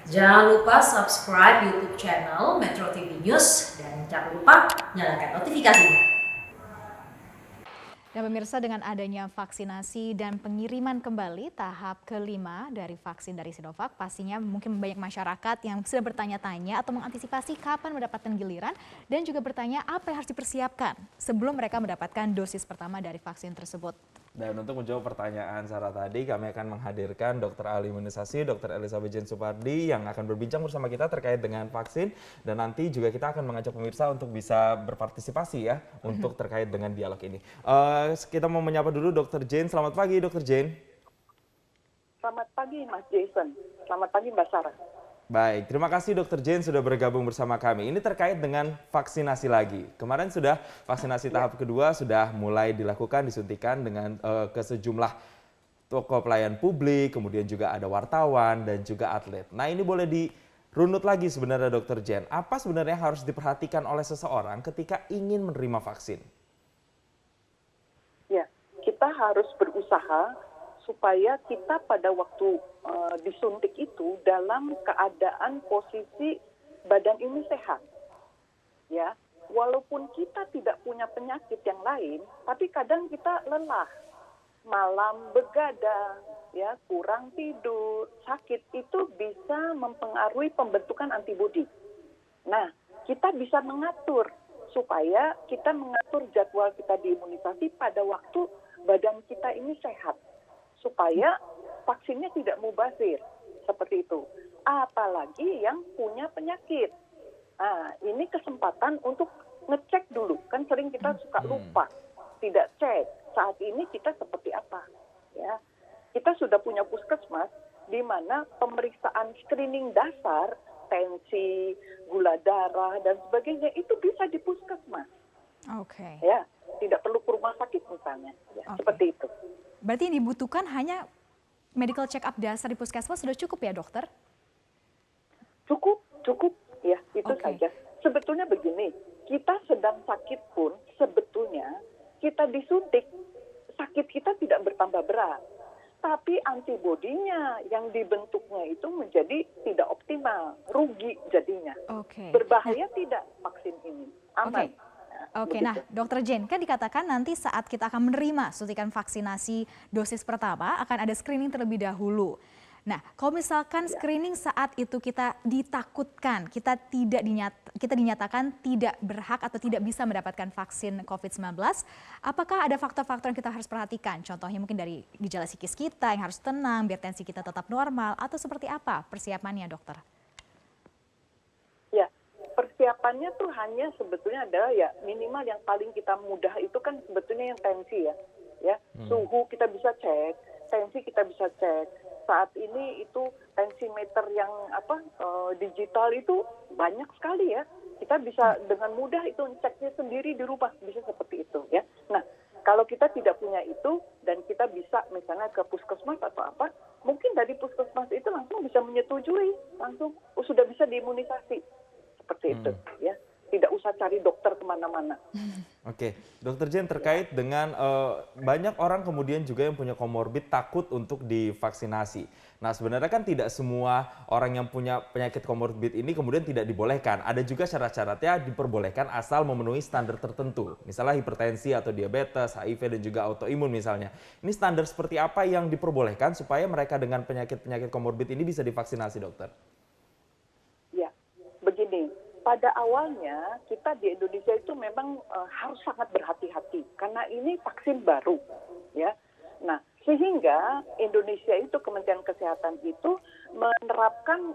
Jangan lupa subscribe YouTube channel Metro TV News dan jangan lupa nyalakan notifikasinya. Dan pemirsa, dengan adanya vaksinasi dan pengiriman kembali tahap kelima dari vaksin dari Sinovac, pastinya mungkin banyak masyarakat yang sudah bertanya-tanya atau mengantisipasi kapan mendapatkan giliran dan juga bertanya apa yang harus dipersiapkan sebelum mereka mendapatkan dosis pertama dari vaksin tersebut. Dan untuk menjawab pertanyaan Sarah tadi, kami akan menghadirkan Dr. Ahli Imunisasi, Dr. Elizabeth Jane Supardi yang akan berbincang bersama kita terkait dengan vaksin. Dan nanti juga kita akan mengajak pemirsa untuk bisa berpartisipasi ya, untuk terkait dengan dialog ini. Kita mau menyapa dulu Dr. Jane. Selamat pagi Dr. Jane. Selamat pagi Mas Jason. Selamat pagi Mbak Sarah. Baik, terima kasih Dr. Jane sudah bergabung bersama kami. Ini terkait dengan vaksinasi lagi. Kemarin sudah vaksinasi tahap kedua sudah mulai dilakukan, disuntikan dengan ke sejumlah toko pelayan publik, kemudian juga ada wartawan dan juga atlet. Nah, ini boleh dirunut lagi sebenarnya Dr. Jane. Apa sebenarnya harus diperhatikan oleh seseorang ketika ingin menerima vaksin? Ya, kita harus berusaha supaya kita pada waktu disuntik itu dalam keadaan posisi badan ini sehat. Ya, walaupun kita tidak punya penyakit yang lain, tapi kadang kita lelah, malam begadang, ya, kurang tidur, sakit itu bisa mempengaruhi pembentukan antibodi. Nah, kita bisa mengatur supaya kita mengatur jadwal kita diimunisasi pada waktu badan kita ini sehat, supaya vaksinnya tidak mubazir, seperti itu. Apalagi yang punya penyakit. Nah, ini kesempatan untuk ngecek dulu. Kan sering kita suka lupa, tidak cek. Saat ini kita seperti apa? Ya, kita sudah punya puskesmas di mana pemeriksaan screening dasar, tensi, gula darah dan sebagainya itu bisa di puskesmas. Oke. Ya, tidak perlu ke rumah sakit misalnya. Ya, seperti itu. Berarti yang dibutuhkan hanya medical check up dasar di puskesmas sudah cukup ya dokter? Cukup, ya, itu saja. Sebetulnya begini, kita sedang sakit pun sebetulnya kita disuntik, sakit kita tidak bertambah berat. Tapi antibodinya yang dibentuknya itu menjadi tidak optimal, rugi jadinya. Berbahaya tidak vaksin ini, aman. Oke, nah Dokter Jane, kan dikatakan nanti saat kita akan menerima suntikan vaksinasi dosis pertama akan ada screening terlebih dahulu. Nah, kalau misalkan screening saat itu kita ditakutkan, kita dinyatakan tidak berhak atau tidak bisa mendapatkan vaksin COVID-19, apakah ada faktor-faktor yang kita harus perhatikan? Contohnya mungkin dari gejala psikis kita yang harus tenang, biar tensi kita tetap normal, atau seperti apa persiapannya dokter? Ya, persiapannya tuh hanya sebetulnya adalah ya minimal yang paling kita mudah itu kan sebetulnya yang tensi ya, suhu kita bisa cek, tensi kita bisa cek. Saat ini itu tensimeter yang digital itu banyak sekali ya. Kita bisa dengan mudah itu ceknya sendiri di rumah, bisa seperti itu ya. Nah, kalau kita tidak punya itu dan kita bisa misalnya ke puskesmas atau apa, mungkin dari puskesmas itu langsung bisa menyetujui, langsung sudah bisa diimunisasi. Seperti itu ya. Tidak usah cari dokter kemana-mana. Oke, Dokter Jane, terkait dengan banyak orang kemudian juga yang punya komorbid takut untuk divaksinasi. Nah, sebenarnya kan tidak semua orang yang punya penyakit komorbid ini kemudian tidak dibolehkan. Ada juga syarat-syaratnya diperbolehkan asal memenuhi standar tertentu. Misalnya hipertensi atau diabetes, HIV dan juga autoimun misalnya. Ini standar seperti apa yang diperbolehkan supaya mereka dengan penyakit-penyakit komorbid ini bisa divaksinasi, dokter? Ya, begini. Pada awalnya kita di Indonesia itu memang harus sangat berhati-hati karena ini vaksin baru, ya. Nah, sehingga Indonesia itu Kementerian Kesehatan itu menerapkan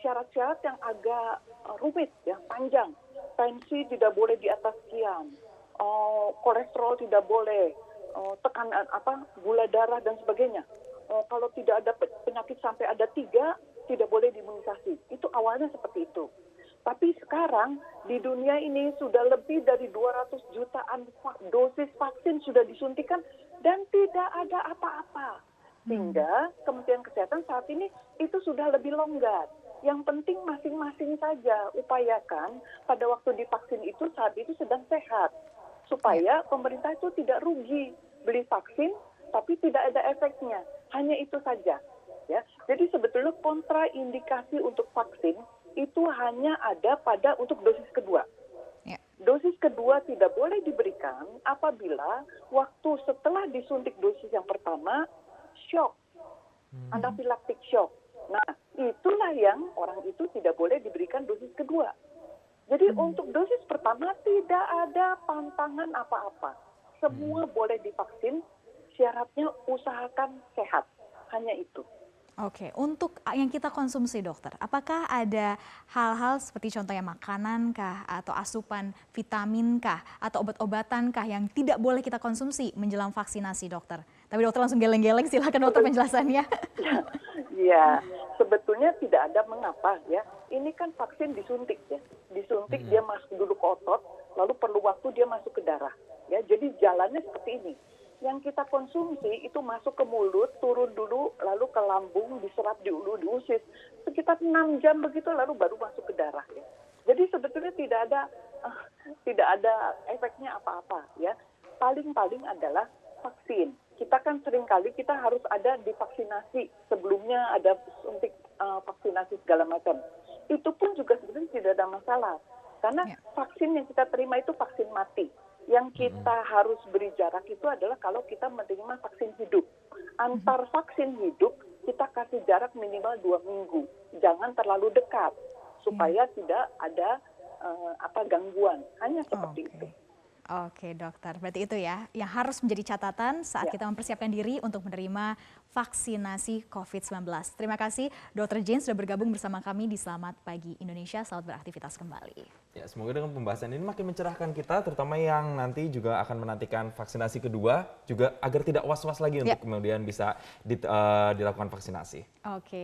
syarat-syarat yang agak rumit, ya, panjang. Tensi tidak boleh di atas sekian, kolesterol tidak boleh, tekanan gula darah dan sebagainya. Kalau tidak ada penyakit sampai ada 3, tidak boleh diimunisasi. Itu awalnya seperti itu. Tapi sekarang di dunia ini sudah lebih dari 200 jutaan dosis vaksin sudah disuntikan dan tidak ada apa-apa. Sehingga Kementerian Kesehatan saat ini itu sudah lebih longgar. Yang penting masing-masing saja upayakan pada waktu divaksin itu saat itu sedang sehat. Supaya pemerintah itu tidak rugi beli vaksin tapi tidak ada efeknya. Hanya itu saja. Ya, jadi sebetulnya kontraindikasi untuk vaksin itu hanya ada pada untuk dosis kedua. Ya. Dosis kedua tidak boleh diberikan apabila waktu setelah disuntik dosis yang pertama shock, anafilaktik shock. Nah, itulah yang orang itu tidak boleh diberikan dosis kedua. Jadi untuk dosis pertama tidak ada pantangan apa-apa. Semua boleh divaksin, syaratnya usahakan sehat. Hanya itu. Oke, untuk yang kita konsumsi dokter, apakah ada hal-hal seperti contohnya makanan kah, atau asupan vitamin kah, atau obat-obatan kah yang tidak boleh kita konsumsi menjelang vaksinasi dokter? Tapi dokter langsung geleng-geleng, silakan dokter penjelasannya. Ya, sebetulnya tidak ada mengapa ya. Ini kan vaksin disuntik ya. Disuntik dia masuk dulu ke otot, lalu perlu waktu dia masuk ke darah. Ya, jadi jalannya seperti ini. Yang kita konsumsi itu masuk ke mulut, turun dulu, lalu ke lambung, diserap di ulu, di usus. Sekitar 6 jam begitu, lalu baru masuk ke darah. Ya. Jadi sebetulnya tidak ada efeknya apa-apa. Ya. Paling-paling adalah vaksin. Kita kan seringkali kita harus ada divaksinasi. Sebelumnya ada suntik vaksinasi segala macam. Itu pun juga sebenarnya tidak ada masalah. Karena vaksin yang kita terima itu vaksin mati. Yang kita harus beri jarak itu adalah kalau kita menerima vaksin hidup. Antar vaksin hidup, kita kasih jarak minimal 2 minggu. Jangan terlalu dekat, supaya tidak ada gangguan. Hanya seperti itu. Oke dokter, berarti itu ya yang harus menjadi catatan saat kita mempersiapkan diri untuk menerima vaksinasi COVID-19. Terima kasih Dr. Jane sudah bergabung bersama kami di Selamat Pagi Indonesia. Selamat beraktivitas kembali. Ya, semoga dengan pembahasan ini makin mencerahkan kita, terutama yang nanti juga akan menantikan vaksinasi kedua, juga agar tidak was-was lagi untuk kemudian bisa dilakukan vaksinasi. Oke.